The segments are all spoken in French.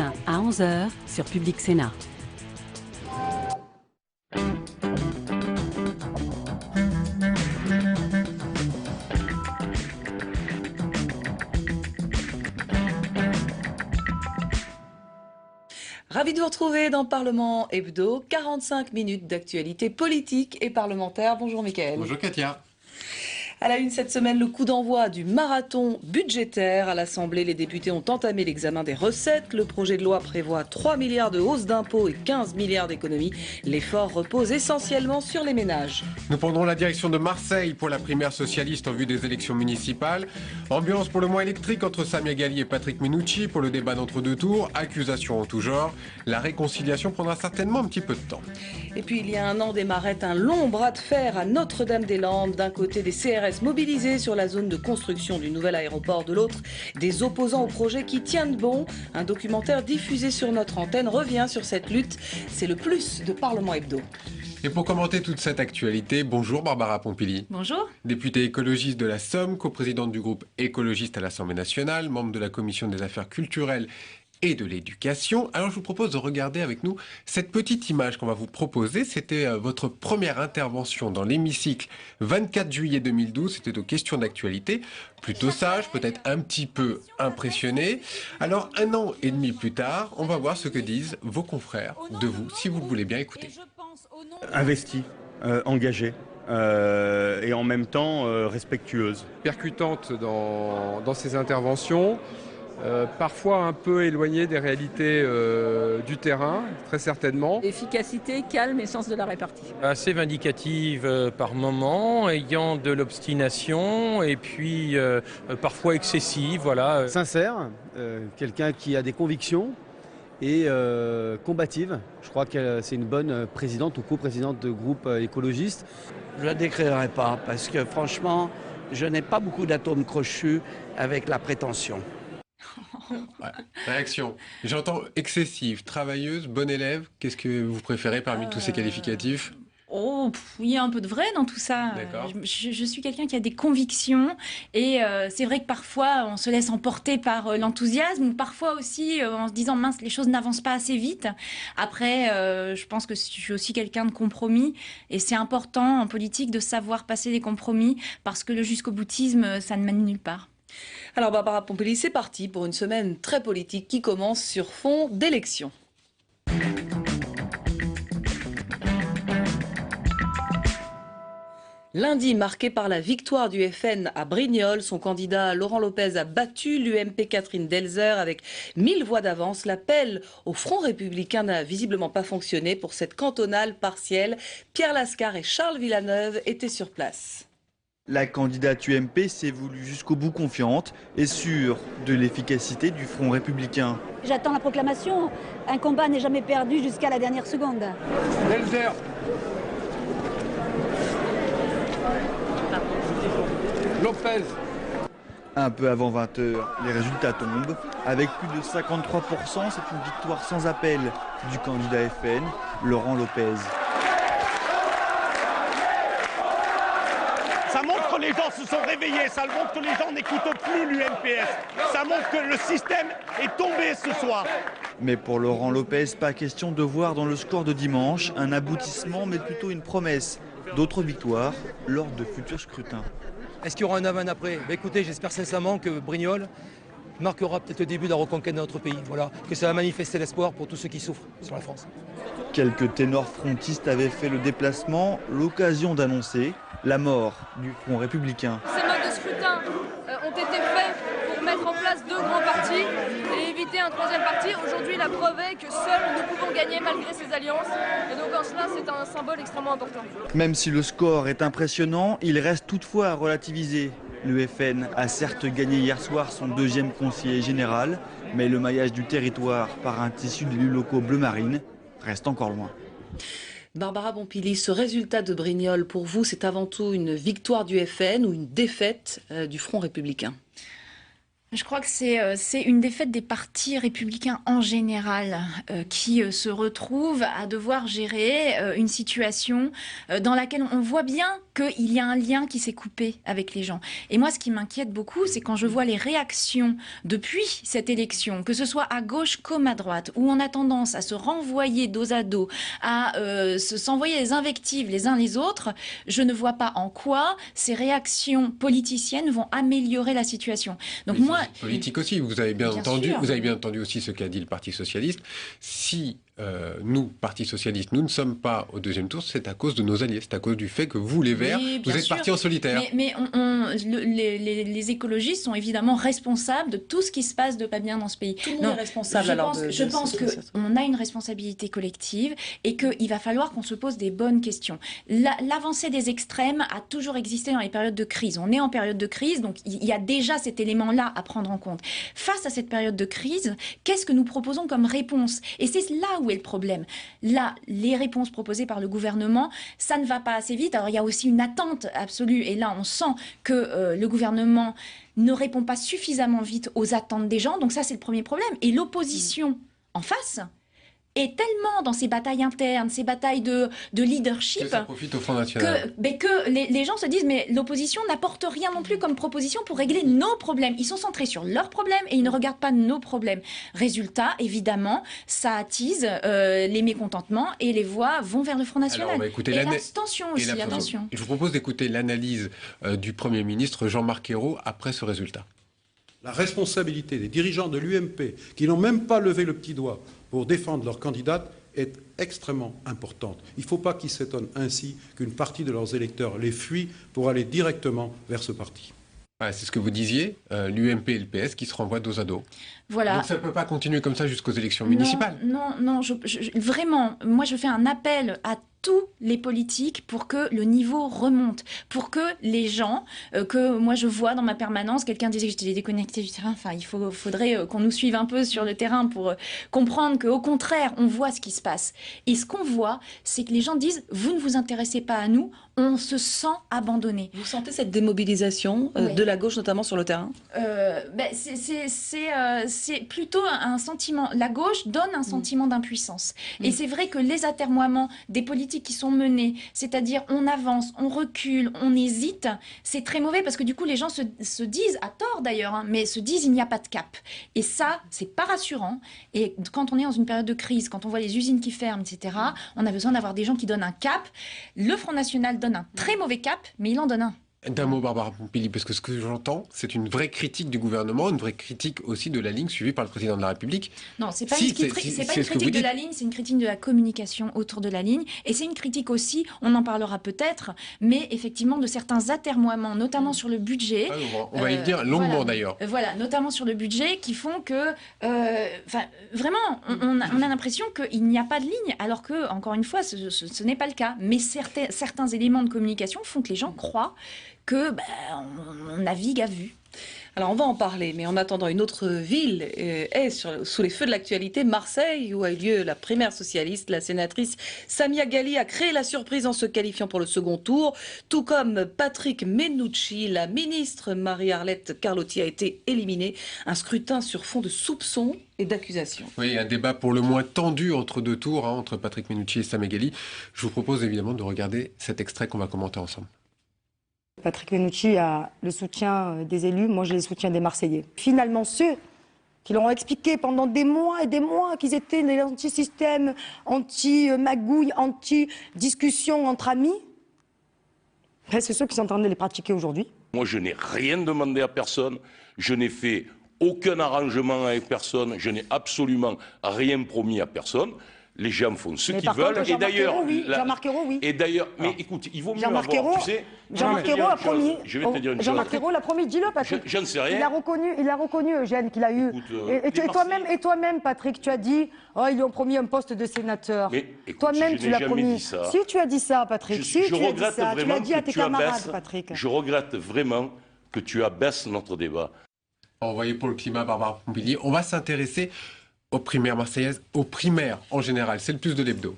semaine à 11 h sur Public Sénat. Ravi de vous retrouver dans Parlement Hebdo, 45 minutes d'actualité politique et parlementaire. Bonjour Mickaël. Bonjour Katia. À la une cette semaine, le coup d'envoi du marathon budgétaire. À l'Assemblée, les députés ont entamé l'examen des recettes. Le projet de loi prévoit 3 milliards de hausse d'impôts et 15 milliards d'économies. L'effort repose essentiellement sur les ménages. Nous prendrons la direction de Marseille pour la primaire socialiste en vue des élections municipales. Ambiance pour le mois électrique entre Samia Ghali et Patrick Minucci pour le débat d'entre-deux tours. Accusations en tout genre. La réconciliation prendra certainement un petit peu de temps. Et puis il y a un an démarrait un long bras de fer à Notre-Dame-des-Landes. D'un côté des CRS mobilisés sur la zone de construction du nouvel aéroport, de l'autre des opposants au projet qui tiennent bon. Un documentaire diffusé sur notre antenne revient sur cette lutte. C'est le plus de Parlement Hebdo. Et pour commenter toute cette actualité, bonjour Barbara Pompili. Bonjour. Députée écologiste de la Somme, coprésidente du groupe écologiste à l'Assemblée nationale, membre de la commission des affaires culturelles et de l'éducation. Alors je vous propose de regarder avec nous cette petite image qu'on va vous proposer. C'était votre première intervention dans l'hémicycle 24 juillet 2012. C'était aux questions d'actualité. Plutôt sage, peut-être un petit peu impressionné. Alors 1 an et demi plus tard, on va voir ce que disent vos confrères de vous, si vous le voulez bien écouter. Investie, engagée. Et en même temps respectueuse. Percutante dans ses interventions, parfois un peu éloignée des réalités du terrain, très certainement. Efficacité, calme et sens de la répartie. Assez vindicative par moments, ayant de l'obstination et puis parfois excessive, voilà. Sincère, quelqu'un qui a des convictions et combative. Je crois que c'est une bonne présidente ou coprésidente de groupe écologiste. Je ne la décrirai pas parce que franchement, je n'ai pas beaucoup d'atomes crochus avec la prétention. Ouais. Réaction. J'entends excessive, travailleuse, bonne élève. Qu'est-ce que vous préférez parmi tous ces qualificatifs ? Oh, il y a un peu de vrai dans tout ça. Je suis quelqu'un qui a des convictions et c'est vrai que parfois on se laisse emporter par l'enthousiasme ou parfois aussi en se disant mince, les choses n'avancent pas assez vite. Après, je pense que je suis aussi quelqu'un de compromis et c'est important en politique de savoir passer des compromis parce que le jusqu'au boutisme, ça ne mène nulle part. Alors Barbara Pompili, c'est parti pour une semaine très politique qui commence sur fond d'élections. Lundi, marqué par la victoire du FN à Brignoles, son candidat Laurent Lopez a battu l'UMP Catherine Delzer avec 1000 voix d'avance. L'appel au Front républicain n'a visiblement pas fonctionné pour cette cantonale partielle. Pierre Lascar et Charles Villeneuve étaient sur place. La candidate UMP s'est voulue jusqu'au bout confiante et sûre de l'efficacité du Front républicain. J'attends la proclamation. Un combat n'est jamais perdu jusqu'à la dernière seconde. Delzer. Lopez. Un peu avant 20h, les résultats tombent. Avec plus de 53%, c'est une victoire sans appel du candidat FN, Laurent Lopez. Ça montre que les gens se sont réveillés, ça montre que les gens n'écoutent plus l'UMPS. Ça montre que le système est tombé ce soir. Mais pour Laurent Lopez, pas question de voir dans le score de dimanche un aboutissement, mais plutôt une promesse d'autres victoires lors de futurs scrutins. Est-ce qu'il y aura un avant et un après ? Écoutez, j'espère sincèrement que Brignoles marquera peut-être le début de la reconquête de notre pays. Voilà, que ça va manifester l'espoir pour tous ceux qui souffrent sur la France. Quelques ténors frontistes avaient fait le déplacement, l'occasion d'annoncer la mort du Front républicain. Ces modes de scrutin ont été faits pour mettre en place 2 grands partis et éviter un 3e parti. Aujourd'hui, la preuve est que seuls nous pouvons gagner malgré ces alliances. Et donc en cela, c'est un symbole extrêmement important. Même si le score est impressionnant, il reste toutefois à relativiser. Le FN a certes gagné hier soir son 2e conseiller général, mais le maillage du territoire par un tissu d'élus locaux bleu marine reste encore loin. Barbara Pompili, ce résultat de Brignoles, pour vous, c'est avant tout une victoire du FN ou une défaite du Front républicain ? Je crois que c'est une défaite des partis républicains en général qui se retrouvent à devoir gérer une situation dans laquelle on voit bien qu'il y a un lien qui s'est coupé avec les gens. Et moi, ce qui m'inquiète beaucoup, c'est quand je vois les réactions depuis cette élection, que ce soit à gauche comme à droite, où on a tendance à se renvoyer dos à dos, à s'envoyer des invectives les uns les autres. Je ne vois pas en quoi ces réactions politiciennes vont améliorer la situation. Donc moi, politique aussi, vous avez bien entendu, sûr. Vous avez bien entendu aussi ce qu'a dit le Parti socialiste. Si nous, Parti socialiste, nous ne sommes pas au deuxième tour, c'est à cause de nos alliés, c'est à cause du fait que vous, les Verts, vous êtes partis en solitaire. Mais les écologistes sont évidemment responsables de tout ce qui se passe de pas bien dans ce pays. Tout le monde est responsable. Je pense qu'on a une responsabilité collective et qu'il va falloir qu'on se pose des bonnes questions. L'avancée des extrêmes a toujours existé dans les périodes de crise. On est en période de crise, donc il y a déjà cet élément-là à prendre en compte. Face à cette période de crise, qu'est-ce que nous proposons comme réponse? Et c'est là où est le problème. Là, les réponses proposées par le gouvernement, ça ne va pas assez vite. Alors, il y a aussi une attente absolue. Et là, on sent que le gouvernement ne répond pas suffisamment vite aux attentes des gens. Donc ça, c'est le premier problème. Et l'opposition en face est tellement dans ces batailles internes, ces batailles de leadership, que ça profite au Front National. que les gens se disent mais l'opposition n'apporte rien non plus comme proposition pour régler nos problèmes. Ils sont centrés sur leurs problèmes et ils ne regardent pas nos problèmes. Résultat, évidemment, ça attise les mécontentements et les voix vont vers le Front National. Alors, on va écouter et l'abstention aussi, attention. Je vous propose d'écouter l'analyse du Premier ministre Jean-Marc Ayrault après ce résultat. La responsabilité des dirigeants de l'UMP, qui n'ont même pas levé le petit doigt pour défendre leur candidate, est extrêmement importante. Il ne faut pas qu'ils s'étonnent ainsi qu'une partie de leurs électeurs les fuient pour aller directement vers ce parti. C'est ce que vous disiez, l'UMP et le PS qui se renvoient dos à dos. Voilà. Donc ça ne peut pas continuer comme ça jusqu'aux élections municipales. Non, vraiment, moi je fais un appel à tous les politiques pour que le niveau remonte, pour que les gens, que moi je vois dans ma permanence, quelqu'un disait que j'étais déconnectée du terrain, enfin il faudrait qu'on nous suive un peu sur le terrain pour comprendre qu'au contraire, on voit ce qui se passe. Et ce qu'on voit, c'est que les gens disent, vous ne vous intéressez pas à nous, on se sent abandonné. Vous sentez cette démobilisation de la gauche, notamment sur le terrain? C'est plutôt un sentiment, la gauche donne un sentiment d'impuissance. Et c'est vrai que les atermoiements des politiques qui sont menées, c'est-à-dire on avance, on recule, on hésite, c'est très mauvais parce que du coup les gens se disent, à tort d'ailleurs, mais se disent il n'y a pas de cap. Et ça, c'est pas rassurant. Et quand on est dans une période de crise, quand on voit les usines qui ferment, etc., on a besoin d'avoir des gens qui donnent un cap. Le Front National donne un très mauvais cap, mais il en donne un. D'un mot, Barbara Pompili, parce que ce que j'entends, c'est une vraie critique du gouvernement, une vraie critique aussi de la ligne suivie par le président de la République. Non, c'est pas une critique de la ligne, c'est une critique de la communication autour de la ligne. Et c'est une critique aussi, on en parlera peut-être, mais effectivement de certains atermoiements, notamment sur le budget. On va y dire longuement d'ailleurs. Voilà, notamment sur le budget, qui font que, vraiment, on a l'impression qu'il n'y a pas de ligne, alors que, encore une fois, ce n'est pas le cas. Mais certains éléments de communication font que les gens croient que on navigue à vue. Alors on va en parler, mais en attendant, une autre ville est sous les feux de l'actualité, Marseille, où a eu lieu la primaire socialiste. La sénatrice Samia Ghali a créé la surprise en se qualifiant pour le second tour, tout comme Patrick Mennucci. La ministre Marie-Arlette Carlotti a été éliminée. Un scrutin sur fond de soupçons et d'accusations. Oui, un débat pour le moins tendu entre deux tours, entre Patrick Mennucci et Samia Ghali. Je vous propose évidemment de regarder cet extrait qu'on va commenter ensemble. Patrick Mennucci a le soutien des élus, moi j'ai le soutien des Marseillais. Finalement, ceux qui leur ont expliqué pendant des mois et des mois qu'ils étaient des anti-systèmes, anti-magouilles, anti-discussions entre amis, c'est ceux qui sont en train de les pratiquer aujourd'hui. Moi je n'ai rien demandé à personne, je n'ai fait aucun arrangement avec personne, je n'ai absolument rien promis à personne. Les gens font ce qu'ils veulent. Et d'ailleurs, Jean-Marc Ayrault, oui. Et d'ailleurs, mais écoute, il vaut mieux avoir, tu sais... Jean-Marc Ayrault a promis. Je vais te dire une chose. Jean-Marc Ayrault l'a promis, dis-le, Patrick. Je ne sais rien. Il a reconnu, Eugène, qu'il a eu. Et toi-même, Patrick, tu as dit, oh, ils lui ont promis un poste de sénateur. Toi-même, tu l'as promis. Si tu as dit ça, Patrick, si tu as dit ça, tu l'as dit à tes camarades, Patrick. Je regrette vraiment que tu abaisses notre débat. Envoyé pour le climat, Barbara Pompili. On va s'intéresser aux primaires marseillaises, aux primaires en général. C'est le plus de l'hebdo.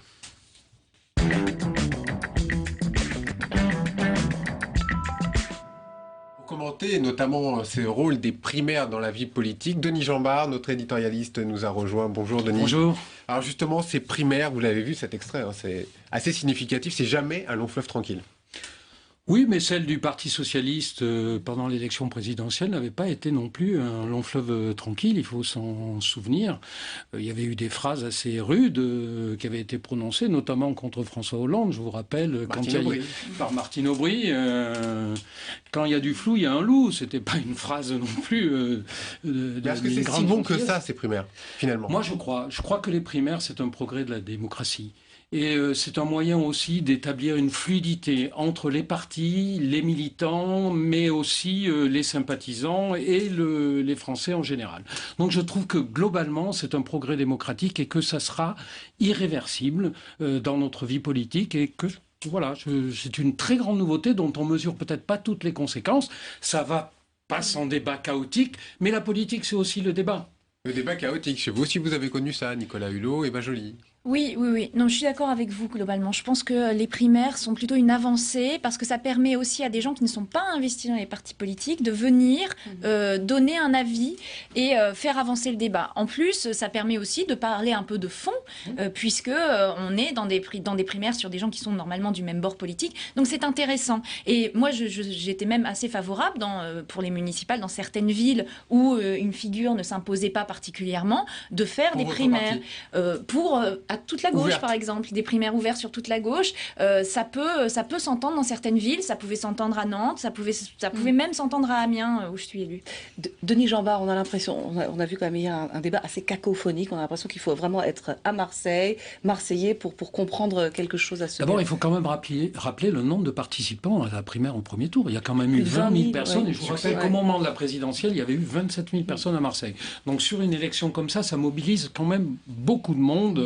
Au commenter notamment ce rôle des primaires dans la vie politique. Denis Jambard, notre éditorialiste, nous a rejoint. Bonjour Denis. Bonjour. Alors justement, ces primaires, vous l'avez vu cet extrait, hein, c'est assez significatif, c'est jamais un long fleuve tranquille. Oui, mais celle du Parti socialiste pendant l'élection présidentielle n'avait pas été non plus un long fleuve tranquille, il faut s'en souvenir. Il y avait eu des phrases assez rudes qui avaient été prononcées, notamment contre François Hollande, je vous rappelle, par Martine Aubry. Quand il y a du flou, il y a un loup. C'était pas une phrase non plus. Est-ce que c'est si bon que ça, ces primaires, finalement? Moi, je crois que les primaires, c'est un progrès de la démocratie. Et c'est un moyen aussi d'établir une fluidité entre les partis, les militants, mais aussi les sympathisants et les Français en général. Donc je trouve que globalement, c'est un progrès démocratique et que ça sera irréversible dans notre vie politique et que voilà, c'est une très grande nouveauté dont on mesure peut-être pas toutes les conséquences. Ça va pas sans débat chaotique, mais la politique, c'est aussi le débat. Le débat chaotique, chez vous aussi, vous avez connu ça, Nicolas Hulot, Eva Joly. Oui. Non, je suis d'accord avec vous globalement. Je pense que les primaires sont plutôt une avancée parce que ça permet aussi à des gens qui ne sont pas investis dans les partis politiques de venir donner un avis et faire avancer le débat. En plus, ça permet aussi de parler un peu de fond puisque on est dans des primaires sur des gens qui sont normalement du même bord politique. Donc c'est intéressant. Et moi, j'étais même assez favorable pour les municipales dans certaines villes où une figure ne s'imposait pas particulièrement de faire des primaires à toute la gauche, par exemple, des primaires ouvertes sur toute la gauche. Ça peut s'entendre dans certaines villes, ça pouvait s'entendre à Nantes, ça pouvait même s'entendre à Amiens, où je suis élue. Denis Jambard, on a l'impression, on a vu quand même hier un débat assez cacophonique, on a l'impression qu'il faut vraiment être à Marseille, Marseillais, pour comprendre quelque chose à ce D'abord, il faut quand même rappeler le nombre de participants à la primaire au premier tour. Il y a quand même eu 20 000 personnes, et je vous rappelle qu'au moment de la présidentielle, il y avait eu 27 000 personnes à Marseille. Donc sur une élection comme ça mobilise quand même beaucoup de monde.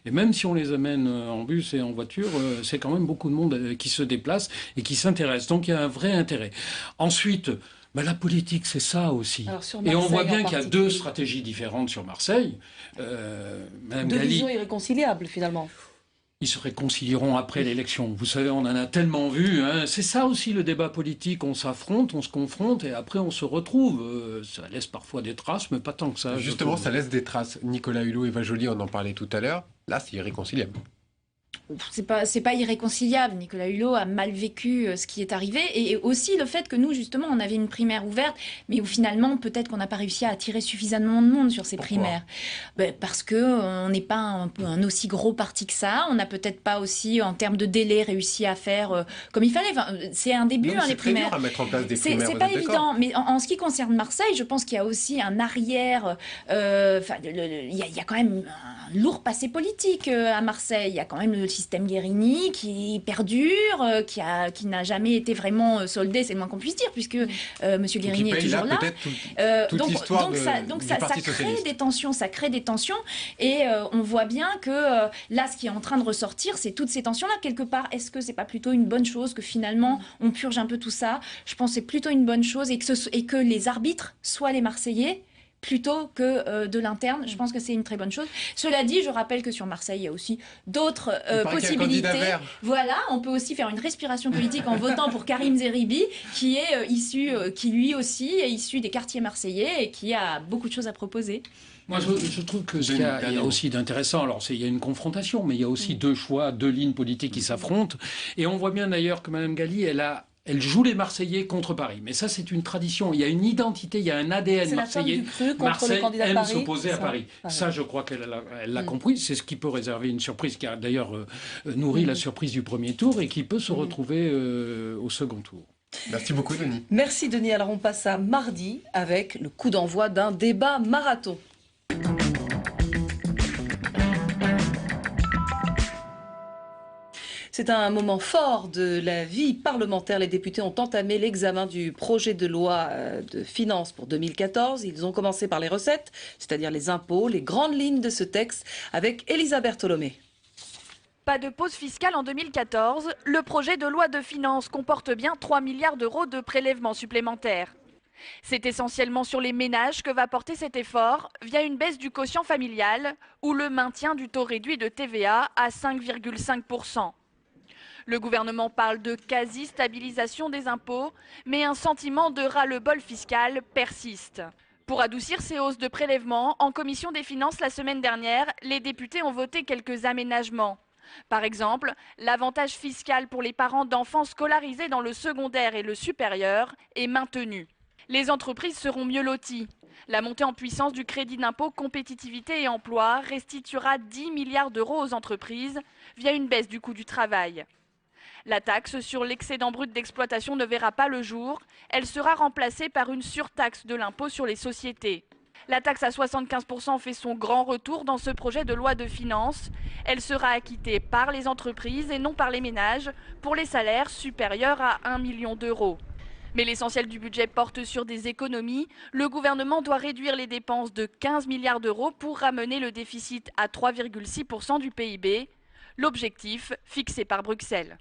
Et même si on les amène en bus et en voiture, c'est quand même beaucoup de monde qui se déplace et qui s'intéresse. Donc il y a un vrai intérêt. Ensuite, la politique, c'est ça aussi. Et on voit bien qu'il y a deux stratégies différentes sur Marseille. Deux visions irréconciliables, finalement. Ils se réconcilieront après l'élection. Vous savez, on en a tellement vu. Hein. C'est ça aussi le débat politique. On s'affronte, on se confronte et après on se retrouve. Ça laisse parfois des traces, mais pas tant que ça. Justement, ça laisse des traces. Nicolas Hulot, Eva Joly, on en parlait tout à l'heure. Là, c'est irréconciliable. C'est pas irréconciliable. Nicolas Hulot a mal vécu ce qui est arrivé et aussi le fait que nous, justement, on avait une primaire ouverte, mais où finalement, peut-être qu'on n'a pas réussi à attirer suffisamment de monde sur ces primaires. Parce qu'on n'est pas un aussi gros parti que ça. On n'a peut-être pas aussi, en termes de délai, réussi à faire comme il fallait. Enfin, c'est un début, les primaires. À mettre en place des primaires, c'est pas évident. Mais en ce qui concerne Marseille, je pense qu'il y a aussi un arrière. Il y a quand même un lourd passé politique à Marseille. Il y a quand même le système Guérini qui perdure, qui n'a jamais été vraiment soldé, c'est le moins qu'on puisse dire, puisque M. Guérini est toujours là. Donc ça crée des tensions, et on voit bien que là, ce qui est en train de ressortir, c'est toutes ces tensions-là, quelque part. Est-ce que c'est pas plutôt une bonne chose que finalement on purge un peu tout ça? Je pense que c'est plutôt une bonne chose, et que les arbitres soient les Marseillais plutôt que de l'interne. Je pense que c'est une très bonne chose. Cela dit, je rappelle que sur Marseille, il y a aussi d'autres possibilités. Voilà, on peut aussi faire une respiration politique en votant pour Karim Zeribi, qui est qui lui aussi est issu des quartiers marseillais et qui a beaucoup de choses à proposer. Moi, je trouve que il y a aussi d'intéressant. Alors, il y a une confrontation, mais il y a aussi deux choix, deux lignes politiques qui s'affrontent. Et on voit bien d'ailleurs que Mme Galli, elle joue les Marseillais contre Paris. Mais ça, c'est une tradition. Il y a une identité, il y a un ADN marseillais. Marseille aime s'opposer à Paris. Ça, je crois qu'elle l'a compris. C'est ce qui peut réserver une surprise, qui a d'ailleurs nourri la surprise du premier tour et qui peut se retrouver au second tour. Merci beaucoup, Denis. Merci, Denis. Alors, on passe à mardi avec le coup d'envoi d'un débat marathon. C'est un moment fort de la vie parlementaire. Les députés ont entamé l'examen du projet de loi de finances pour 2014. Ils ont commencé par les recettes, c'est-à-dire les impôts, les grandes lignes de ce texte, avec Elisa Bertolomé. Pas de pause fiscale en 2014. Le projet de loi de finances comporte bien 3 milliards d'euros de prélèvements supplémentaires. C'est essentiellement sur les ménages que va porter cet effort via une baisse du quotient familial ou le maintien du taux réduit de TVA à 5,5 %. Le gouvernement parle de quasi-stabilisation des impôts, mais un sentiment de ras-le-bol fiscal persiste. Pour adoucir ces hausses de prélèvements, en commission des finances la semaine dernière, les députés ont voté quelques aménagements. Par exemple, l'avantage fiscal pour les parents d'enfants scolarisés dans le secondaire et le supérieur est maintenu. Les entreprises seront mieux loties. La montée en puissance du crédit d'impôt compétitivité et emploi restituera 10 milliards d'euros aux entreprises via une baisse du coût du travail. La taxe sur l'excédent brut d'exploitation ne verra pas le jour. Elle sera remplacée par une surtaxe de l'impôt sur les sociétés. La taxe à 75% fait son grand retour dans ce projet de loi de finances. Elle sera acquittée par les entreprises et non par les ménages pour les salaires supérieurs à 1 million d'euros. Mais l'essentiel du budget porte sur des économies. Le gouvernement doit réduire les dépenses de 15 milliards d'euros pour ramener le déficit à 3,6% du PIB. L'objectif fixé par Bruxelles.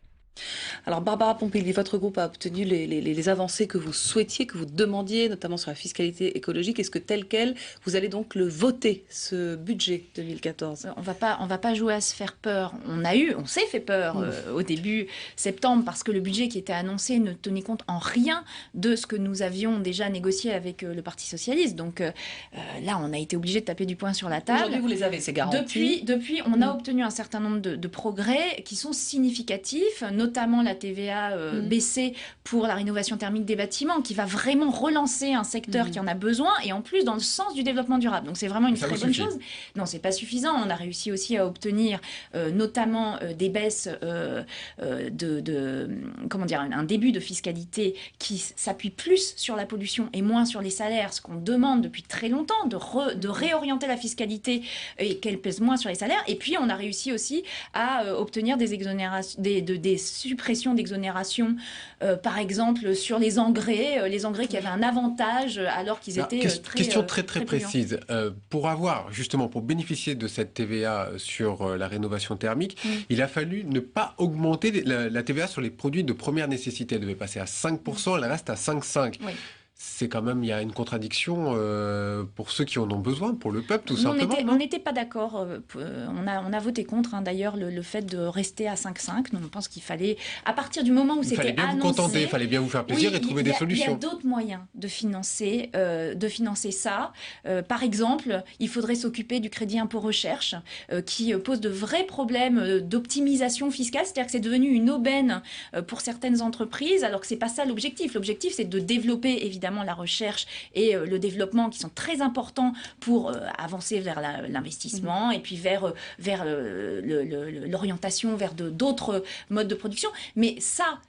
Alors Barbara Pompili, votre groupe a obtenu les avancées que vous souhaitiez, que vous demandiez, notamment sur la fiscalité écologique. Est-ce que tel quel, vous allez donc le voter, ce budget 2014 ? On va pas jouer à se faire peur. On s'est fait peur au début septembre parce que le budget qui était annoncé ne tenait compte en rien de ce que nous avions déjà négocié avec le Parti socialiste. Donc là, on a été obligé de taper du poing sur la table. Aujourd'hui, vous les avez, c'est garanti. Depuis, on a obtenu un certain nombre de progrès qui sont significatifs, notamment la TVA baissée pour la rénovation thermique des bâtiments, qui va vraiment relancer un secteur qui en a besoin, et en plus dans le sens du développement durable. Donc c'est vraiment une très bonne chose. Non, c'est pas suffisant. On a réussi aussi à obtenir notamment des baisses un début de fiscalité qui s'appuie plus sur la pollution et moins sur les salaires, ce qu'on demande depuis très longtemps, de réorienter la fiscalité et qu'elle pèse moins sur les salaires. Et puis on a réussi aussi à obtenir des exonérations, des suppression d'exonération, par exemple sur les engrais qui avaient un avantage alors qu'ils étaient question très précise. Pour bénéficier de cette TVA sur la rénovation thermique, il a fallu ne pas augmenter la TVA sur les produits de première nécessité. Elle devait passer à 5%, elle reste à 5,5%. Oui. C'est quand même, il y a une contradiction pour ceux qui en ont besoin, pour le peuple tout simplement. On n'était pas d'accord, on a voté contre d'ailleurs le fait de rester à 5,5. Nous on pense qu'il fallait, à partir du moment où c'était annoncé... Il fallait bien vous contenter, il fallait bien vous faire plaisir et trouver des solutions. Il y a d'autres moyens de financer ça. Par exemple, il faudrait s'occuper du crédit impôt recherche qui pose de vrais problèmes d'optimisation fiscale, c'est-à-dire que c'est devenu une aubaine pour certaines entreprises alors que c'est pas ça l'objectif. L'objectif c'est de développer évidemment la recherche et le développement qui sont très importants pour avancer vers l'investissement et puis vers l'orientation vers d'autres modes de production. Mais ça,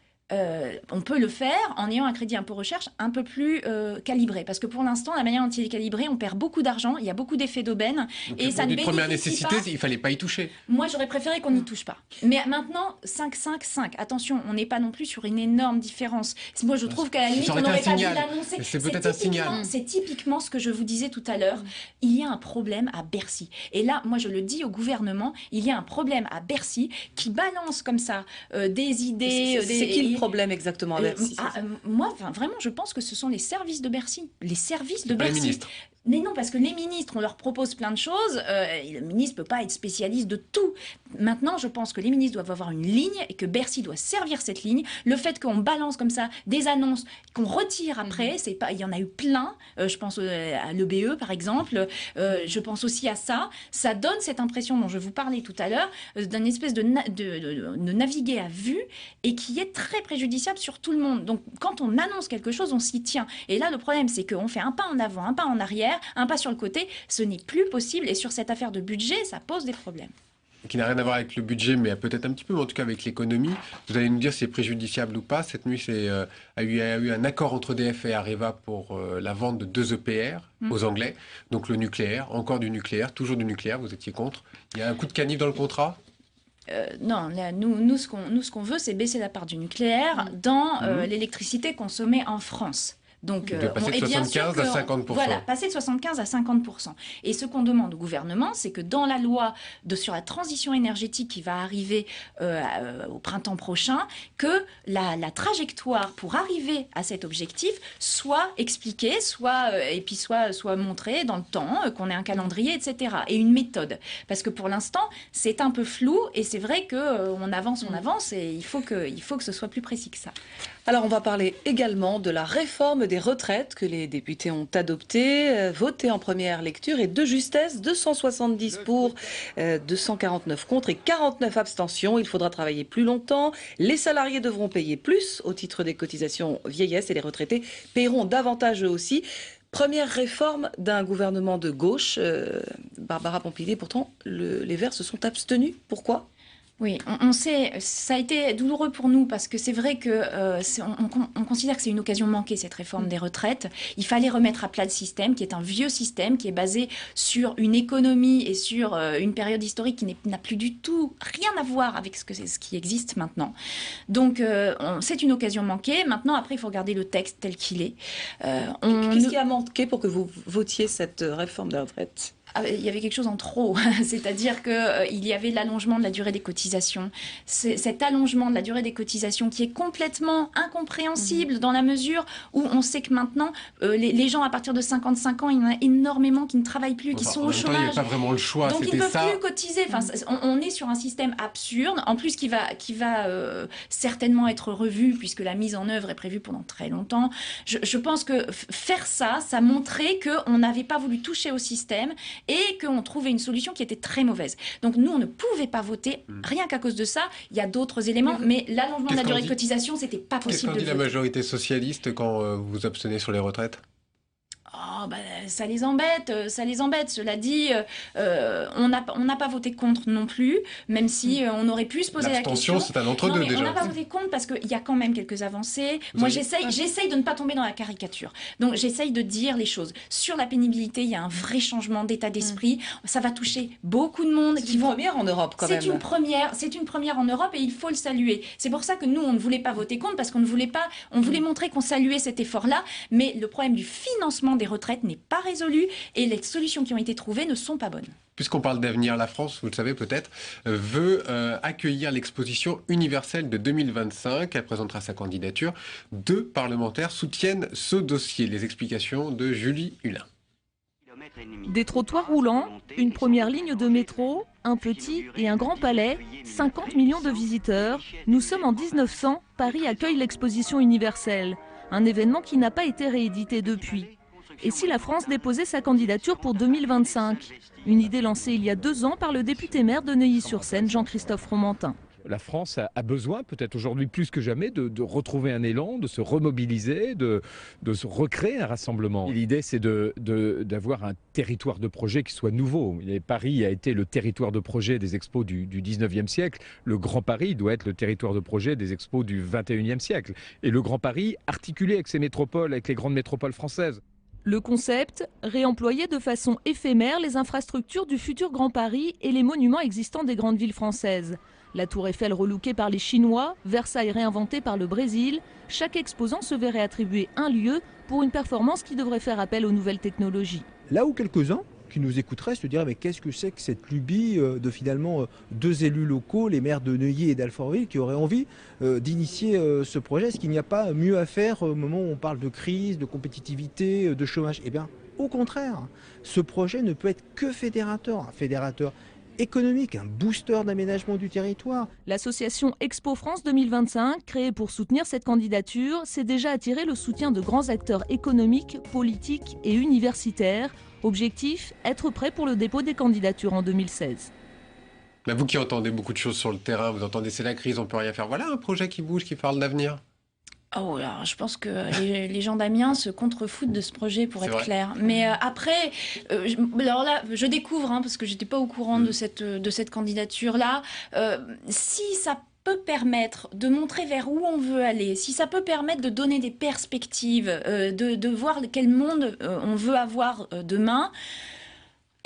on peut le faire en ayant un crédit impôt recherche un peu plus calibré. Parce que pour l'instant, la manière dont il est calibré, on perd beaucoup d'argent, il y a beaucoup d'effets d'aubaine. Et ça ne bénéficie première nécessité, il ne fallait pas y toucher. Moi, j'aurais préféré qu'on n'y touche pas. Mais maintenant, 5,5. Attention, on n'est pas non plus sur une énorme différence. Moi, je trouve qu'à la limite, on n'aurait pas dû l'annoncer. C'est peut-être un signal. C'est typiquement ce que je vous disais tout à l'heure. Il y a un problème à Bercy. Et là, moi, je le dis au gouvernement, il y a un problème à Bercy qui balance comme ça des idées... C'est qui le problème exactement à Bercy moi, vraiment, je pense que ce sont les services de Bercy. Les services de Bercy. Les ministres. Mais non, parce que les ministres, on leur propose plein de choses. Le ministre ne peut pas être spécialiste de tout. Maintenant, je pense que les ministres doivent avoir une ligne et que Bercy doit servir cette ligne. Le fait qu'on balance comme ça des annonces, qu'on retire après, c'est pas, il y en a eu plein. Je pense à l'EBE, par exemple. Je pense aussi à ça. Ça donne cette impression dont je vous parlais tout à l'heure, d'une espèce de naviguer à vue et qui est très préjudiciable sur tout le monde. Donc, quand on annonce quelque chose, on s'y tient. Et là, le problème, c'est qu'on fait un pas en avant, un pas en arrière, un pas sur le côté, ce n'est plus possible et sur cette affaire de budget, ça pose des problèmes. Qui n'a rien à voir avec le budget, mais peut-être un petit peu, mais en tout cas avec l'économie. Vous allez nous dire si c'est préjudiciable ou pas. Cette nuit, a eu un accord entre EDF et Areva pour la vente de 2 EPR aux Anglais. Donc le nucléaire, encore du nucléaire, toujours du nucléaire, vous étiez contre. Il y a un coup de canif dans le contrat ? Non, là, nous, ce qu'on veut, c'est baisser la part du nucléaire dans l'électricité consommée en France. Donc, de passer de 75 à 50%. Voilà, passer de 75 à 50%. Et ce qu'on demande au gouvernement, c'est que dans la loi sur la transition énergétique qui va arriver au printemps prochain, que la trajectoire pour arriver à cet objectif soit expliquée, soit montrée dans le temps, qu'on ait un calendrier, etc. Et une méthode. Parce que pour l'instant, c'est un peu flou et c'est vrai qu'on avance et il faut que ce soit plus précis que ça. Alors on va parler également de la réforme des retraites que les députés ont adoptée, votée en première lecture et de justesse, 270 pour, 249 contre et 49 abstentions. Il faudra travailler plus longtemps, les salariés devront payer plus au titre des cotisations vieillesse et les retraités paieront davantage eux aussi. Première réforme d'un gouvernement de gauche. Barbara Pompili, pourtant les Verts se sont abstenus. Pourquoi ? Oui, on sait, ça a été douloureux pour nous parce que c'est vrai que on considère que c'est une occasion manquée, cette réforme des retraites. Il fallait remettre à plat le système, qui est un vieux système, qui est basé sur une économie et sur une période historique qui n'a plus du tout rien à voir avec ce qui existe maintenant. Donc, c'est une occasion manquée. Maintenant, après, il faut regarder le texte tel qu'il est. Qu'est-ce qui a manqué pour que vous votiez cette réforme des retraites ? Il y avait quelque chose en trop, c'est-à-dire qu'il y avait l'allongement de la durée des cotisations. Cet allongement de la durée des cotisations qui est complètement incompréhensible dans la mesure où on sait que maintenant, les gens à partir de 55 ans, il y en a énormément qui ne travaillent plus, qui sont au chômage. Il n'y a pas vraiment le choix. Donc ils ne peuvent plus cotiser. Enfin, on est sur un système absurde, en plus qui va certainement être revu puisque la mise en œuvre est prévue pendant très longtemps. Je pense que faire ça montrait qu'on n'avait pas voulu toucher au système et qu'on trouvait une solution qui était très mauvaise. Donc nous, on ne pouvait pas voter, rien qu'à cause de ça. Il y a d'autres éléments, mais l'allongement de la durée de cotisation, c'était pas possible de voter. Qu'est-ce qu'en dit la majorité socialiste quand vous vous abstenez sur les retraites ? Oh, ça les embête. Cela dit, on n'a pas voté contre non plus, même si on aurait pu se poser la question. L'abstention, c'est un entre-deux déjà. On n'a pas voté contre parce qu'il y a quand même quelques avancées. Moi, j'essaye de ne pas tomber dans la caricature. Donc, j'essaye de dire les choses. Sur la pénibilité, il y a un vrai changement d'état d'esprit. Ça va toucher beaucoup de monde. C'est une première en Europe, quand même. C'est une première en Europe et il faut le saluer. C'est pour ça que nous, on ne voulait pas voter contre parce qu'on ne voulait pas. On voulait montrer qu'on saluait cet effort-là. Mais le problème du financement des retraites n'est pas résolu et les solutions qui ont été trouvées ne sont pas bonnes. Puisqu'on parle d'avenir, la France, vous le savez peut-être, veut accueillir l'exposition universelle de 2025. Elle présentera sa candidature. 2 parlementaires soutiennent ce dossier. Les explications de Julie Hulin. Des trottoirs roulants, une première ligne de métro, un petit et un grand palais, 50 millions de visiteurs. Nous sommes en 1900, Paris accueille l'exposition universelle. Un événement qui n'a pas été réédité depuis. Et si la France déposait sa candidature pour 2025 ? Une idée lancée il y a 2 ans par le député maire de Neuilly-sur-Seine, Jean-Christophe Fromentin. La France a besoin, peut-être aujourd'hui plus que jamais, de retrouver un élan, de se remobiliser, de se recréer un rassemblement. L'idée, c'est d'avoir un territoire de projet qui soit nouveau. Paris a été le territoire de projet des expos du 19e siècle. Le Grand Paris doit être le territoire de projet des expos du 21e siècle. Et le Grand Paris, articulé avec ses métropoles, avec les grandes métropoles françaises. Le concept, réemployer de façon éphémère les infrastructures du futur Grand Paris et les monuments existants des grandes villes françaises. La Tour Eiffel relookée par les Chinois, Versailles réinventé par le Brésil, chaque exposant se verrait attribuer un lieu pour une performance qui devrait faire appel aux nouvelles technologies. Là où quelques-uns qui nous écouteraient se diraient mais qu'est-ce que c'est que cette lubie de finalement 2 élus locaux, les maires de Neuilly et d'Alfortville, qui auraient envie d'initier ce projet. Est-ce qu'il n'y a pas mieux à faire au moment où on parle de crise, de compétitivité, de chômage ? Eh bien, au contraire, ce projet ne peut être que fédérateur, un fédérateur économique, un booster d'aménagement du territoire. L'association Expo France 2025, créée pour soutenir cette candidature, s'est déjà attiré le soutien de grands acteurs économiques, politiques et universitaires. Objectif, être prêt pour le dépôt des candidatures en 2016. Là, vous qui entendez beaucoup de choses sur le terrain, vous entendez c'est la crise, on ne peut rien faire. Voilà un projet qui bouge, qui parle d'avenir. Oh, alors, je pense que les gens d'Amiens se contrefoutent de ce projet, pour être clair. Mais après, alors là, je découvre, parce que je n'étais pas au courant de cette candidature-là. Si ça peut permettre de montrer vers où on veut aller, si ça peut permettre de donner des perspectives, de voir quel monde on veut avoir demain,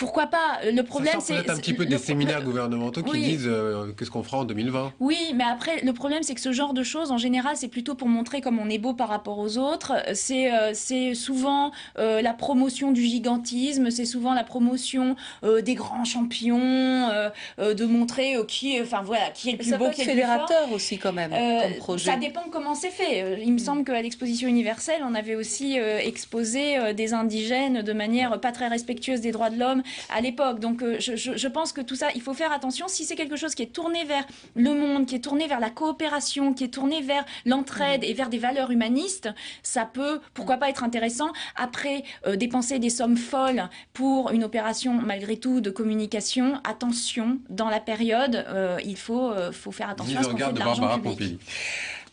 Pourquoi pas? Le problème, c'est peut-être un petit peu des séminaires gouvernementaux qui disent qu'est-ce qu'on fera en 2020. Oui, mais après, le problème, c'est que ce genre de choses, en général, c'est plutôt pour montrer comme on est beau par rapport aux autres. C'est souvent la promotion du gigantisme, c'est souvent la promotion des grands champions, de montrer qui est le plus beau, qui est le plus fédérateur aussi quand même, comme projet. Ça dépend comment c'est fait. Il me semble qu'à l'exposition universelle, on avait aussi exposé des indigènes de manière pas très respectueuse des droits de l'homme à l'époque. Donc je pense que tout ça, il faut faire attention. Si c'est quelque chose qui est tourné vers le monde, qui est tourné vers la coopération, qui est tourné vers l'entraide et vers des valeurs humanistes, ça peut, pourquoi pas, être intéressant. Après, dépenser des sommes folles pour une opération, malgré tout, de communication, attention, dans la période, il faut faire attention à ce qu'on fait de l'argent public.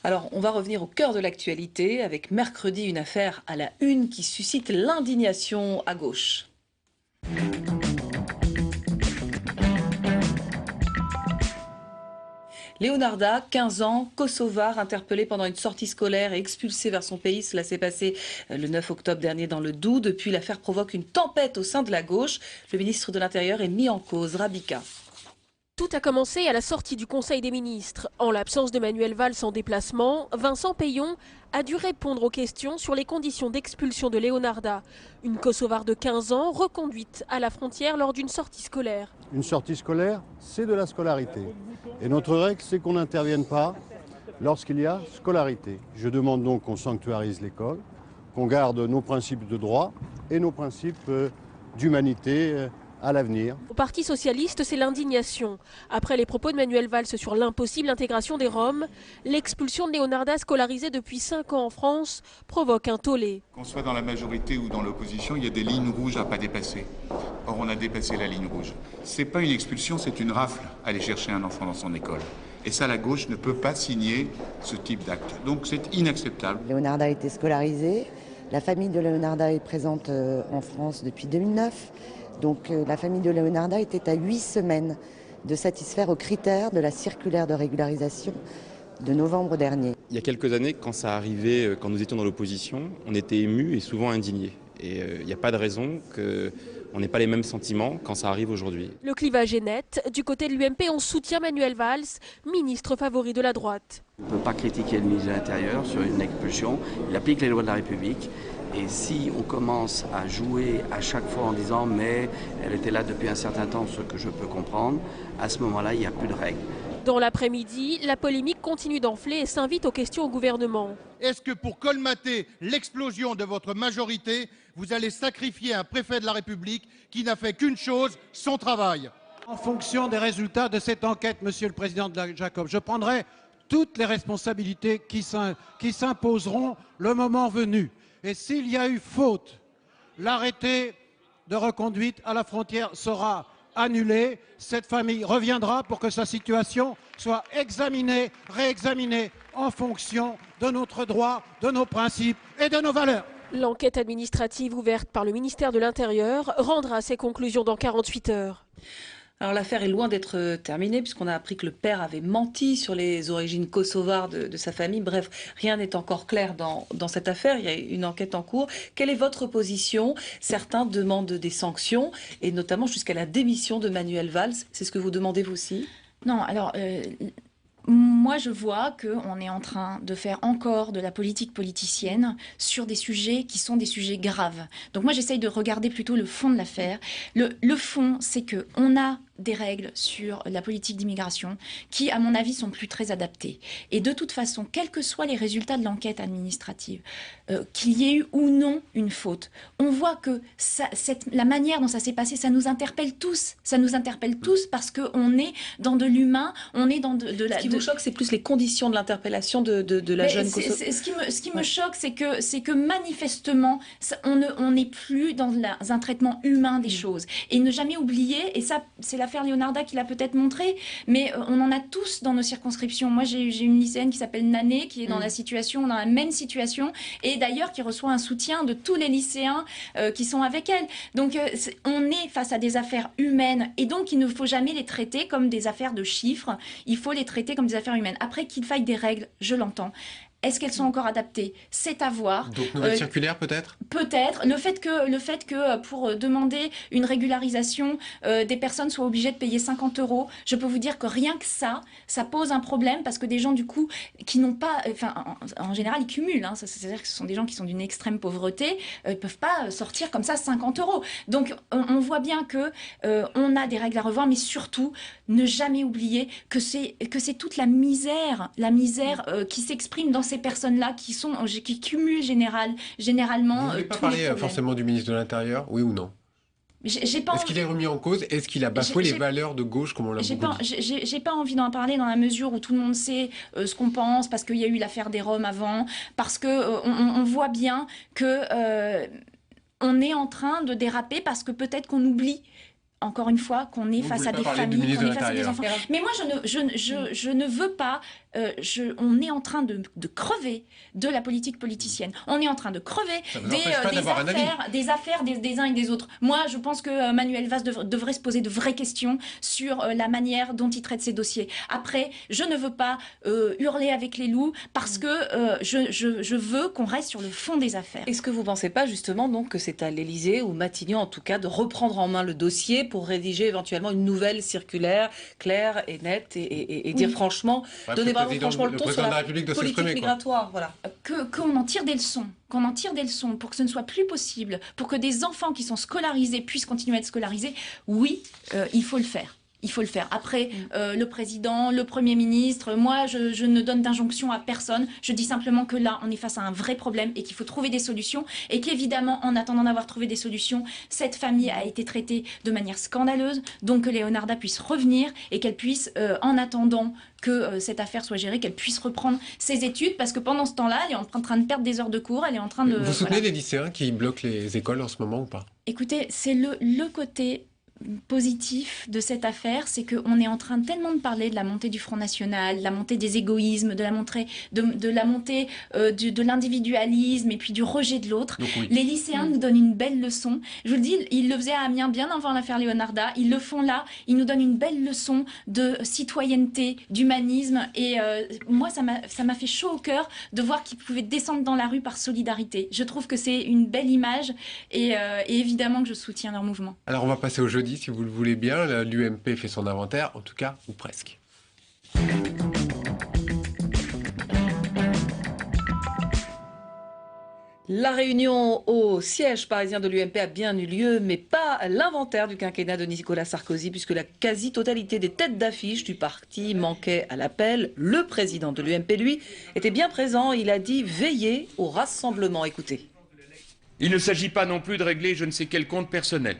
Alors, on va revenir au cœur de l'actualité avec mercredi une affaire à la une qui suscite l'indignation à gauche. Leonarda, 15 ans, kosovar, interpellé pendant une sortie scolaire et expulsé vers son pays. Cela s'est passé le 9 octobre dernier dans le Doubs. Depuis, l'affaire provoque une tempête au sein de la gauche. Le ministre de l'Intérieur est mis en cause. Rabika. Tout a commencé à la sortie du Conseil des ministres. En l'absence de Manuel Valls en déplacement, Vincent Peillon a dû répondre aux questions sur les conditions d'expulsion de Leonarda, une kosovare de 15 ans reconduite à la frontière lors d'une sortie scolaire. Une sortie scolaire, c'est de la scolarité. Et notre règle, c'est qu'on n'intervienne pas lorsqu'il y a scolarité. Je demande donc qu'on sanctuarise l'école, qu'on garde nos principes de droit et nos principes d'humanité à l'avenir. Au Parti socialiste, c'est l'indignation. Après les propos de Manuel Valls sur l'impossible intégration des Roms, l'expulsion de Leonarda, scolarisée depuis 5 ans en France, provoque un tollé. Qu'on soit dans la majorité ou dans l'opposition, il y a des lignes rouges à ne pas dépasser. Or, on a dépassé la ligne rouge. C'est pas une expulsion, c'est une rafle, aller chercher un enfant dans son école. Et ça, la gauche ne peut pas signer ce type d'acte. Donc c'est inacceptable. Leonarda a été scolarisée. La famille de Leonarda est présente en France depuis 2009. Donc la famille de Leonarda était à 8 semaines de satisfaire aux critères de la circulaire de régularisation de novembre dernier. Il y a quelques années, quand ça arrivait, quand nous étions dans l'opposition, on était émus et souvent indignés. Et il n'y a pas de raison qu'on n'ait pas les mêmes sentiments quand ça arrive aujourd'hui. Le clivage est net. Du côté de l'UMP, on soutient Manuel Valls, ministre favori de la droite. On ne peut pas critiquer le ministre de l'Intérieur sur une expulsion. Il applique les lois de la République. Et si on commence à jouer à chaque fois en disant « mais elle était là depuis un certain temps », ce que je peux comprendre, à ce moment-là, il n'y a plus de règles. Dans l'après-midi, la polémique continue d'enfler et s'invite aux questions au gouvernement. Est-ce que pour colmater l'explosion de votre majorité, vous allez sacrifier un préfet de la République qui n'a fait qu'une chose, son travail? En fonction des résultats de cette enquête, Monsieur le Président de la Jacob, je prendrai toutes les responsabilités qui s'imposeront le moment venu. Et s'il y a eu faute, l'arrêté de reconduite à la frontière sera annulé. Cette famille reviendra pour que sa situation soit examinée, réexaminée en fonction de notre droit, de nos principes et de nos valeurs. L'enquête administrative ouverte par le ministère de l'Intérieur rendra ses conclusions dans 48 heures. Alors l'affaire est loin d'être terminée puisqu'on a appris que le père avait menti sur les origines kosovares de sa famille. Bref, rien n'est encore clair dans cette affaire. Il y a une enquête en cours. Quelle est votre position? Certains demandent des sanctions et notamment jusqu'à la démission de Manuel Valls. C'est ce que vous demandez vous aussi? Non, alors... Moi, je vois qu'on est en train de faire encore de la politique politicienne sur des sujets qui sont des sujets graves. Donc moi, j'essaye de regarder plutôt le fond de l'affaire. Le fond, c'est qu'on a des règles sur la politique d'immigration qui, à mon avis, sont plus très adaptées. Et de toute façon, quels que soient les résultats de l'enquête administrative, qu'il y ait eu ou non une faute, on voit que la manière dont ça s'est passé, ça nous interpelle tous. Ça nous interpelle tous parce qu'on est dans de l'humain, on est dans de la... Ce qui vous choque, c'est plus les conditions de l'interpellation de la jeune kosovare. Ce qui me choque, c'est que manifestement, on n'est plus dans un traitement humain des choses. Et ne jamais oublier, et ça, c'est l'affaire Leonarda qui l'a peut-être montré, mais on en a tous dans nos circonscriptions. Moi, j'ai une lycéenne qui s'appelle Nané, qui est dans dans la même situation, et d'ailleurs qui reçoit un soutien de tous les lycéens qui sont avec elle. Donc, on est face à des affaires humaines, et donc il ne faut jamais les traiter comme des affaires de chiffres, il faut les traiter comme des affaires humaines. Après qu'il faille des règles, je l'entends. Est-ce qu'elles sont encore adaptées? C'est à voir. Donc nouvelle circulaire peut-être? Peut-être. Le fait que pour demander une régularisation, des personnes soient obligées de payer 50 €, je peux vous dire que rien que ça pose un problème parce que des gens du coup qui n'ont pas, en général ils cumulent, hein, c'est-à-dire que ce sont des gens qui sont d'une extrême pauvreté, ils peuvent pas sortir comme ça 50 €. Donc on voit bien que on a des règles à revoir, mais surtout ne jamais oublier que c'est toute la misère qui s'exprime dans ces personnes-là qui cumulent généralement. Vous ne voulez pas parler forcément du ministre de l'Intérieur, oui ou non? Est-ce qu'il est remis en cause? Est-ce qu'il a bafoué les valeurs de gauche, comme on l'a beaucoup dit? J'ai pas envie d'en parler dans la mesure où tout le monde sait ce qu'on pense, parce qu'il y a eu l'affaire des Roms avant, parce que on voit bien que on est en train de déraper, parce que peut-être qu'on oublie. Encore une fois, qu'on est face à des familles, qu'on est face à des enfants. Mais moi, je ne veux pas... on est en train de crever de la politique politicienne. On est en train de crever des affaires des uns et des autres. Moi, je pense que Manuel Valls devrait se poser de vraies questions sur la manière dont il traite ses dossiers. Après, je ne veux pas hurler avec les loups, parce que je veux qu'on reste sur le fond des affaires. Est-ce que vous ne pensez pas justement donc que c'est à l'Élysée, ou Matignon en tout cas, de reprendre en main le dossier pour rédiger éventuellement une nouvelle circulaire claire et nette et dire franchement, donner vraiment franchement le ton sur la politique migratoire, voilà. Qu'on en tire des leçons, pour que ce ne soit plus possible, pour que des enfants qui sont scolarisés puissent continuer à être scolarisés. Oui, il faut le faire. Il faut le faire. Après, le président, le Premier ministre, moi, je ne donne d'injonction à personne. Je dis simplement que là, on est face à un vrai problème et qu'il faut trouver des solutions. Et qu'évidemment, en attendant d'avoir trouvé des solutions, cette famille a été traitée de manière scandaleuse. Donc que Leonarda puisse revenir et qu'elle puisse, en attendant que cette affaire soit gérée, qu'elle puisse reprendre ses études. Parce que pendant ce temps-là, elle est en train de perdre des heures de cours. Elle est en train de... Vous soutenez les lycéens qui bloquent les écoles en ce moment ou pas? Écoutez, c'est le côté positif de cette affaire, c'est qu'on est en train tellement de parler de la montée du Front National, de la montée des égoïsmes, de la montée de l'individualisme et puis du rejet de l'autre. Oui. Les lycéens nous donnent une belle leçon. Je vous le dis, ils le faisaient à Amiens bien avant l'affaire Leonarda. Ils le font là. Ils nous donnent une belle leçon de citoyenneté, d'humanisme. Et moi, ça m'a fait chaud au cœur de voir qu'ils pouvaient descendre dans la rue par solidarité. Je trouve que c'est une belle image et évidemment que je soutiens leur mouvement. Alors on va passer au jeudi, si vous le voulez bien. L'UMP fait son inventaire, en tout cas, ou presque. La réunion au siège parisien de l'UMP a bien eu lieu, mais pas l'inventaire du quinquennat de Nicolas Sarkozy, puisque la quasi-totalité des têtes d'affiche du parti manquait à l'appel. Le président de l'UMP, lui, était bien présent. Il a dit veiller au rassemblement. Écoutez. Il ne s'agit pas non plus de régler je ne sais quel compte personnel,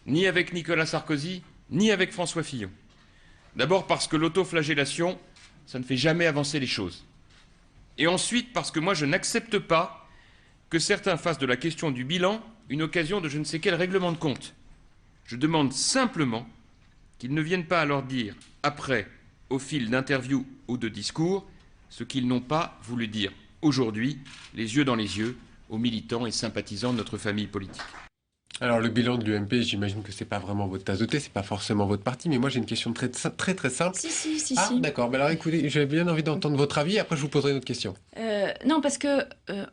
ni avec Nicolas Sarkozy, ni avec François Fillon. D'abord parce que l'autoflagellation, ça ne fait jamais avancer les choses. Et ensuite parce que moi je n'accepte pas que certains fassent de la question du bilan une occasion de je ne sais quel règlement de compte. Je demande simplement qu'ils ne viennent pas à leur dire, après, au fil d'interviews ou de discours, ce qu'ils n'ont pas voulu dire aujourd'hui, les yeux dans les yeux, aux militants et sympathisants de notre famille politique. Alors le bilan de l'UMP, j'imagine que c'est pas vraiment votre tasse de thé, c'est pas forcément votre parti, mais moi j'ai une question très simple. Si. Ah d'accord, alors écoutez, j'avais bien envie d'entendre votre avis, après je vous poserai une autre question. Non, parce que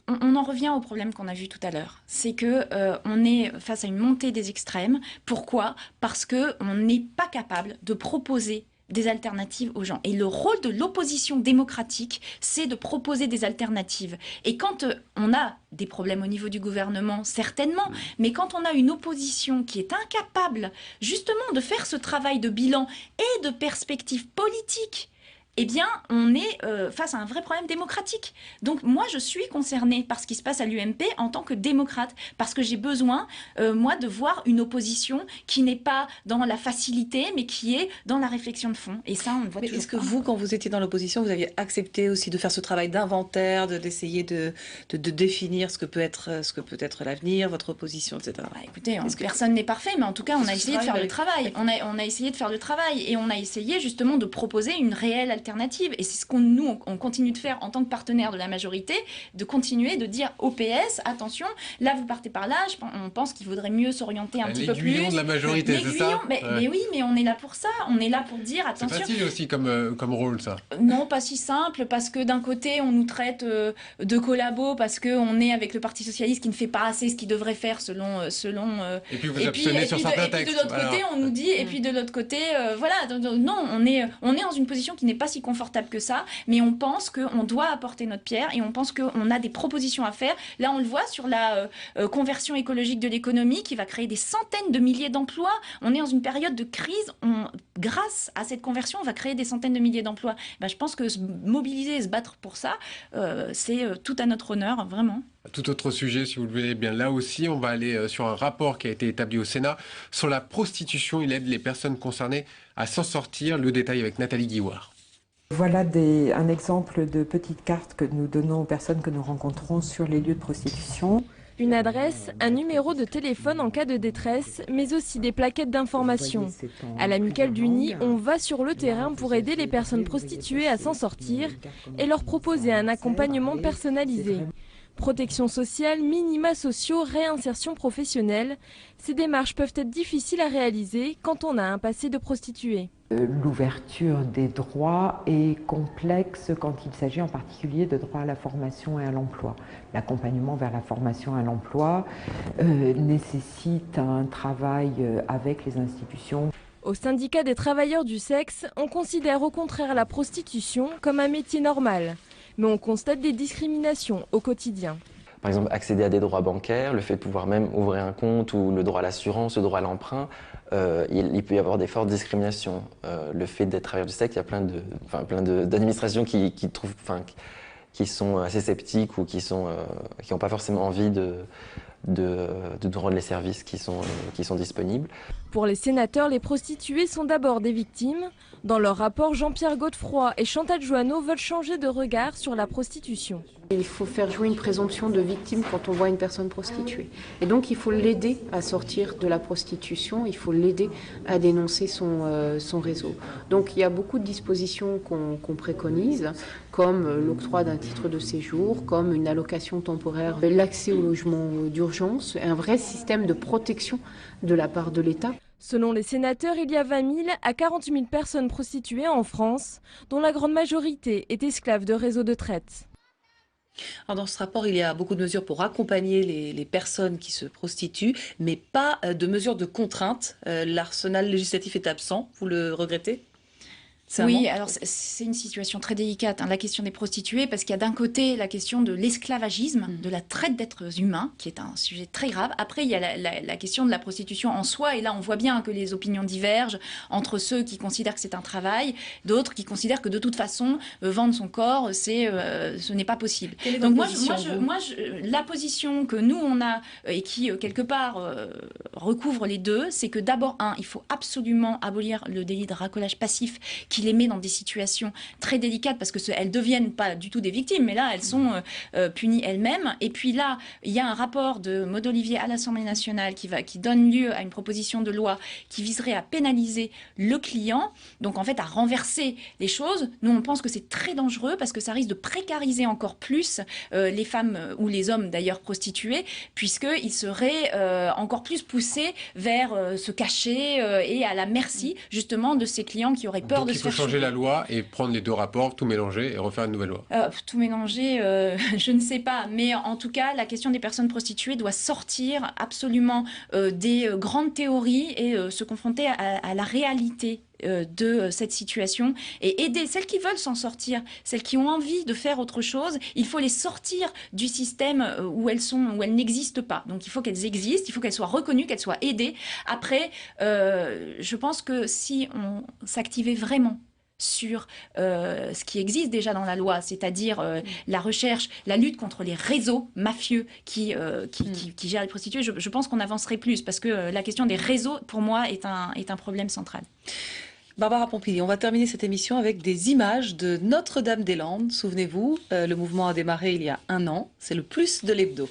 on en revient au problème qu'on a vu tout à l'heure. C'est que on est face à une montée des extrêmes. Pourquoi? Parce que on n'est pas capable de proposer des alternatives aux gens. Et le rôle de l'opposition démocratique, c'est de proposer des alternatives. Et quand on a des problèmes au niveau du gouvernement, certainement, mais quand on a une opposition qui est incapable justement de faire ce travail de bilan et de perspective politique, eh bien, on est face à un vrai problème démocratique. Donc, moi, je suis concernée par ce qui se passe à l'UMP en tant que démocrate, parce que j'ai besoin, moi, de voir une opposition qui n'est pas dans la facilité, mais qui est dans la réflexion de fond. Et ça, on le voit toujours. Est-ce que vous, quand vous étiez dans l'opposition, vous aviez accepté aussi de faire ce travail d'inventaire, d'essayer de définir ce que peut être l'avenir, votre opposition, etc. Écoutez, personne n'est parfait, mais en tout cas, on a essayé de faire le travail. On a essayé de faire le travail et on a essayé justement de proposer une réelle alternative alternative. Et c'est ce qu'on continue de faire en tant que partenaire de la majorité, de continuer de dire au PS, attention, là vous partez par là, on pense qu'il vaudrait mieux s'orienter un petit peu plus. L'aiguillon de la majorité, c'est ça? Mais oui, mais on est là pour ça. On est là pour dire attention. C'est facile aussi comme rôle, ça. Non, pas si simple, parce que d'un côté, on nous traite de collabos, parce qu'on est avec le Parti Socialiste qui ne fait pas assez ce qu'il devrait faire selon et puis vous abstenez sur certains textes. Et puis de l'autre côté, on nous dit, et puis de l'autre côté, voilà, non, on est dans une position qui n'est pas si confortable que ça, mais on pense qu'on doit apporter notre pierre et on pense qu'on a des propositions à faire. Là, on le voit sur la conversion écologique de l'économie qui va créer des centaines de milliers d'emplois. On est dans une période de crise. Grâce à cette conversion, on va créer des centaines de milliers d'emplois. Ben, je pense que se mobiliser et se battre pour ça, c'est tout à notre honneur, vraiment. Tout autre sujet, si vous le voulez bien. Là aussi, on va aller sur un rapport qui a été établi au Sénat sur la prostitution. Il aide les personnes concernées à s'en sortir. Le détail avec Nathalie Guiouard. Voilà un exemple de petite carte que nous donnons aux personnes que nous rencontrons sur les lieux de prostitution. Une adresse, un numéro de téléphone en cas de détresse, mais aussi des plaquettes d'information. À l'Amicale du Nid, on va sur le terrain pour aider les personnes prostituées à s'en sortir et leur proposer un accompagnement personnalisé. Protection sociale, minima sociaux, réinsertion professionnelle, ces démarches peuvent être difficiles à réaliser quand on a un passé de prostituée. L'ouverture des droits est complexe quand il s'agit en particulier de droits à la formation et à l'emploi. L'accompagnement vers la formation et à l'emploi nécessite un travail avec les institutions. Au syndicat des travailleurs du sexe, on considère au contraire la prostitution comme un métier normal. Mais on constate des discriminations au quotidien. Par exemple, accéder à des droits bancaires, le fait de pouvoir même ouvrir un compte ou le droit à l'assurance, le droit à l'emprunt, il peut y avoir des fortes discriminations. Le fait d'être travailleur du sexe, il y a plein d'administrations qui sont assez sceptiques ou qui n'ont pas forcément envie de rendre les services qui sont disponibles. Pour les sénateurs, les prostituées sont d'abord des victimes. Dans leur rapport, Jean-Pierre Godefroy et Chantal Joanneau veulent changer de regard sur la prostitution. Il faut faire jouer une présomption de victime quand on voit une personne prostituée. Et donc il faut l'aider à sortir de la prostitution, il faut l'aider à dénoncer son réseau. Donc il y a beaucoup de dispositions qu'on préconise, comme l'octroi d'un titre de séjour, comme une allocation temporaire, l'accès au logement d'urgence, un vrai système de protection de la part de l'État. Selon les sénateurs, il y a 20 000 à 40 000 personnes prostituées en France, dont la grande majorité est esclave de réseaux de traite. Alors dans ce rapport, il y a beaucoup de mesures pour accompagner les personnes qui se prostituent, mais pas de mesures de contrainte. L'arsenal législatif est absent, vous le regrettez ? Oui, alors c'est une situation très délicate, la question des prostituées, parce qu'il y a d'un côté la question de l'esclavagisme, de la traite d'êtres humains, qui est un sujet très grave. Après, il y a la question de la prostitution en soi, et là on voit bien que les opinions divergent entre ceux qui considèrent que c'est un travail, d'autres qui considèrent que de toute façon, vendre son corps, ce n'est pas possible. Donc la position que nous on a, et qui quelque part recouvre les deux, c'est que d'abord, il faut absolument abolir le délit de racolage passif, qui les met dans des situations très délicates parce qu'elles ne deviennent pas du tout des victimes, mais là, elles sont punies elles-mêmes. Et puis là, il y a un rapport de Maud Olivier à l'Assemblée nationale qui donne lieu à une proposition de loi qui viserait à pénaliser le client, donc en fait à renverser les choses. Nous, on pense que c'est très dangereux parce que ça risque de précariser encore plus les femmes ou les hommes d'ailleurs prostitués, puisqu'ils seraient encore plus poussés vers se cacher et à la merci justement de ces clients qui auraient peur de se faire. Il faut changer la loi et prendre les deux rapports, tout mélanger et refaire une nouvelle loi. Tout mélanger, je ne sais pas. Mais en tout cas, la question des personnes prostituées doit sortir absolument des grandes théories et se confronter à la réalité de cette situation et aider celles qui veulent s'en sortir, celles qui ont envie de faire autre chose. Il faut les sortir du système où elles n'existent pas. Donc il faut qu'elles existent, il faut qu'elles soient reconnues, qu'elles soient aidées. Après, je pense que si on s'activait vraiment sur ce qui existe déjà dans la loi, c'est-à-dire la recherche, la lutte contre les réseaux mafieux qui gèrent les prostituées, je pense qu'on avancerait plus parce que la question des réseaux, pour moi, est un problème central. Barbara Pompili, on va terminer cette émission avec des images de Notre-Dame-des-Landes. Souvenez-vous, le mouvement a démarré il y a 1 an. C'est le plus de l'hebdo.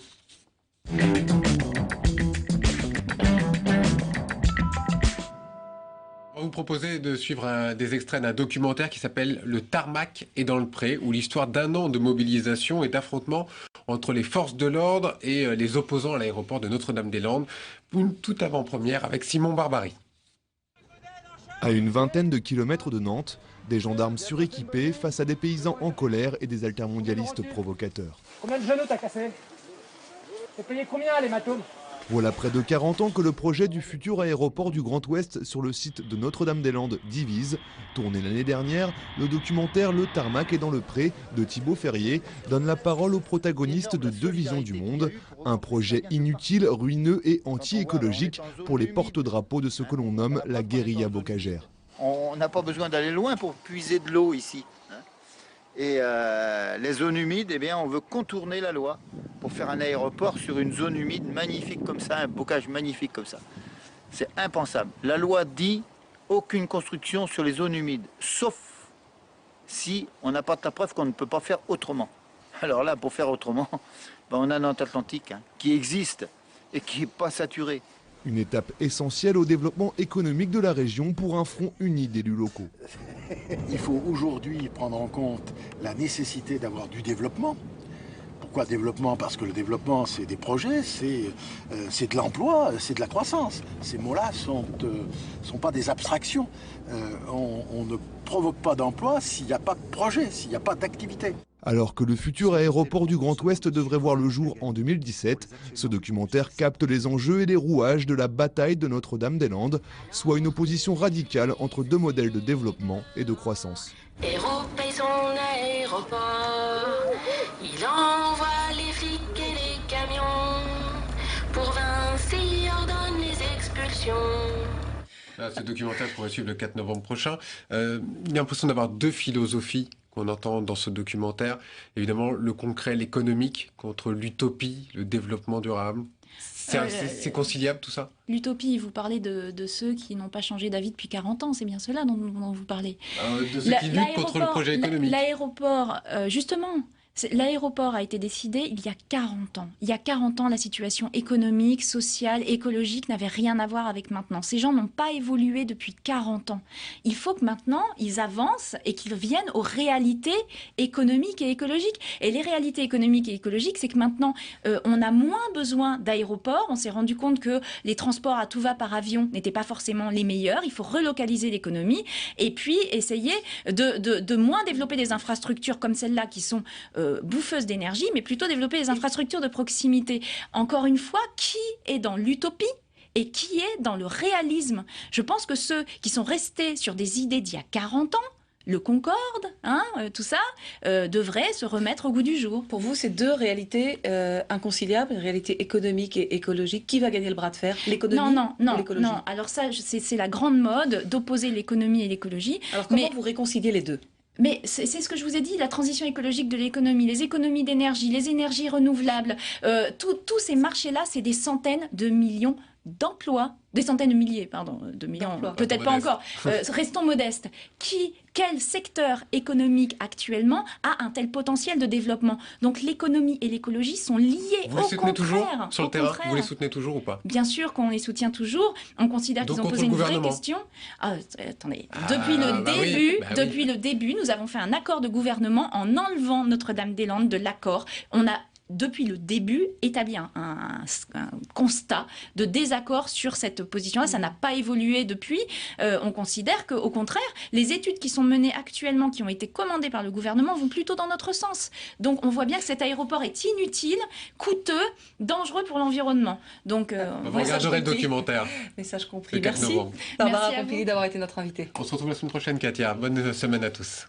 vous proposer de suivre des extraits d'un documentaire qui s'appelle « Le tarmac est dans le pré », où l'histoire d'un an de mobilisation et d'affrontement entre les forces de l'ordre et les opposants à l'aéroport de Notre-Dame-des-Landes. Une toute avant-première avec Simon Barbarie. À une vingtaine de kilomètres de Nantes, des gendarmes suréquipés face à des paysans en colère et des altermondialistes provocateurs. Combien de genoux t'as cassé? T'es payé combien à l'hématome? Voilà près de 40 ans que le projet du futur aéroport du Grand Ouest sur le site de Notre-Dame-des-Landes divise. Tourné l'année dernière, le documentaire Le tarmac est dans le pré de Thibaut Ferrier donne la parole aux protagonistes de deux visions du monde. Un projet inutile, ruineux et anti-écologique pour les porte-drapeaux de ce que l'on nomme la guérilla bocagère. On n'a pas besoin d'aller loin pour puiser de l'eau ici. Et les zones humides, eh bien, on veut contourner la loi pour faire un aéroport sur une zone humide magnifique comme ça, un bocage magnifique comme ça. C'est impensable. La loi dit aucune construction sur les zones humides, sauf si on n'a pas de la preuve qu'on ne peut pas faire autrement. Alors là, pour faire autrement, ben on a Nantes Atlantique qui existe et qui n'est pas saturé. Une étape essentielle au développement économique de la région pour un front uni d'élus locaux. Il faut aujourd'hui prendre en compte la nécessité d'avoir du développement. Pourquoi développement? Parce que le développement, c'est des projets, c'est de l'emploi, c'est de la croissance. Ces mots-là ne sont pas des abstractions. On ne provoque pas d'emploi s'il n'y a pas de projet, s'il n'y a pas d'activité. Alors que le futur aéroport du Grand Ouest devrait voir le jour en 2017, ce documentaire capte les enjeux et les rouages de la bataille de Notre-Dame-des-Landes, soit une opposition radicale entre deux modèles de développement et de croissance. Hérault paye son aéroport, il envoie les flics et les camions, pour Vinci ordonne les expulsions. Là, ce documentaire pourrait suivre le 4 novembre prochain. Il y a l'impression d'avoir deux philosophies qu'on entend dans ce documentaire. Évidemment, le concret, l'économique, contre l'utopie, le développement durable. C'est conciliable tout ça? L'utopie, vous parlez de ceux qui n'ont pas changé d'avis depuis 40 ans, c'est bien cela dont vous parlez. De ceux qui luttent contre le projet économique. L'aéroport, justement... L'aéroport a été décidé il y a 40 ans. Il y a 40 ans, la situation économique, sociale, écologique n'avait rien à voir avec maintenant. Ces gens n'ont pas évolué depuis 40 ans. Il faut que maintenant, ils avancent et qu'ils viennent aux réalités économiques et écologiques. Et les réalités économiques et écologiques, c'est que maintenant, on a moins besoin d'aéroports. On s'est rendu compte que les transports à tout va par avion n'étaient pas forcément les meilleurs. Il faut relocaliser l'économie et puis essayer de moins développer des infrastructures comme celle-là qui sont... bouffeuse d'énergie, mais plutôt développer les infrastructures de proximité. Encore une fois, qui est dans l'utopie et qui est dans le réalisme? Je pense que ceux qui sont restés sur des idées d'il y a 40 ans, le Concorde, tout ça, devrait se remettre au goût du jour. Pour vous, c'est deux réalités inconciliables, une réalité économique et écologique. Qui va gagner le bras de fer? L'économie ou l'écologie? Non. Alors ça, c'est la grande mode d'opposer l'économie et l'écologie. Alors comment vous réconciliez les deux? Mais c'est ce que je vous ai dit, la transition écologique de l'économie, les économies d'énergie, les énergies renouvelables, tous ces marchés-là, c'est des centaines de millions d'emplois, des centaines de milliers, pardon, de millions, peut-être pas encore. Restons modestes. Quel secteur économique actuellement a un tel potentiel de développement? Donc l'économie et l'écologie sont liées. Vous les soutenez toujours sur le terrain? Vous les soutenez toujours ou pas? Bien sûr qu'on les soutient toujours. On considère qu'ils ont posé une vraie question. Attendez, depuis le début, nous avons fait un accord de gouvernement en enlevant Notre-Dame-des-Landes de l'accord. On a depuis le début, établi un constat de désaccord sur cette position-là. Ça n'a pas évolué depuis. On considère qu'au contraire, les études qui sont menées actuellement, qui ont été commandées par le gouvernement, vont plutôt dans notre sens. Donc on voit bien que cet aéroport est inutile, coûteux, dangereux pour l'environnement. Donc, vous regarderez le documentaire. Message compris. Merci. Barbara Pompili d'avoir été notre invitée. On se retrouve la semaine prochaine, Katia. Bonne semaine à tous.